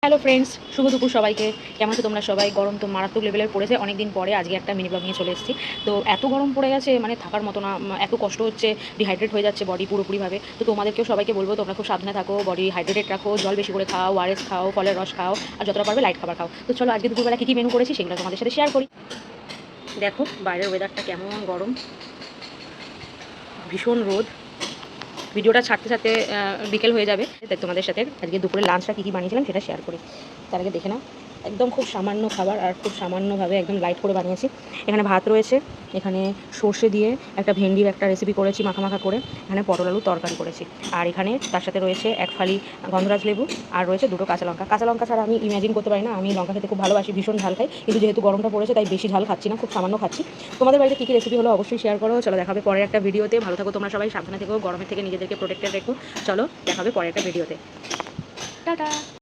Hello friends, শুভ দুপুর সবাইকে। কেমন আছো তোমরা সবাই? গরম তো মারাত্মক লেভেলের পড়েছে। অনেক দিন পরে আজকে একটা মিনি ব্লগ নিয়ে চলে এসেছি। তো এত গরম পড়ে গেছে, মানে থাকার মতো না। এত কষ্ট হচ্ছে, ডিহাইড্রেট হয়ে যাচ্ছে বডি পুরোপুরিভাবে। তো তোমাদেরকেও সবাইকে বলবো, তোমরা খুব সাবধানে থাকো, বডি হাইড্রেটেড রাখো, জল বেশি করে খাও, ওআরএস খাও, ফলের রস খাও, আর যতটা পারবে লাইট খাবার খাও। তো চলো আজকে দুপুরবেলা কী কী মেনু করেছি সেগুলো তোমাদের সাথে শেয়ার করি। দেখো বাইরের ওয়েদারটা কেমন গরম, ভীষণ রোদ। ভিডিওটা ছাড়তে ছাড়তে বিকেল হয়ে যাবে, তাই তোমাদের সাথে আজকে দুপুরে লাঞ্চটা কী কী বানিয়েছিলাম সেটা শেয়ার করি। তার আগে দেখে নাও, একদম খুব সামান্য খাবার আর খুব সামান্যভাবে একদম লাইট করে বানিয়েছি। এখানে ভাত রয়েছে, এখানে সর্ষে দিয়ে একটা ভেন্ডির একটা রেসিপি করেছি মাখা মাখা করে, এখানে পটল আলু তরকারি করেছি, আর এখানে তার সাথে রয়েছে এক ফালি গন্ধরাজ লেবু, আর রয়েছে দুটো কাঁচা লঙ্কা। কাঁচা লঙ্কা ছাড়া আমি ইমাজিন করতে পারি না, আমি লঙ্কা খেতে খুব ভালোবাসি, ভীষণ ঝাল খাই, কিন্তু যেহেতু গরমটা পড়েছে তাই বেশি ঝাল খাচ্ছি না, খুব সামান্য খাচ্ছি। তোমাদের বাড়িতে কী কী রেসিপি হলো অবশ্যই শেয়ার করো। চলো দেখাবে পরের একটা ভিডিওতে। ভালো থাকো তোমরা সবাই, সাবধানে থেকো, গরমের থেকে নিজেদেরকে প্রোটেক্টেড রেখো। চলো দেখাবে পরের একটা ভিডিওতে। টাটা।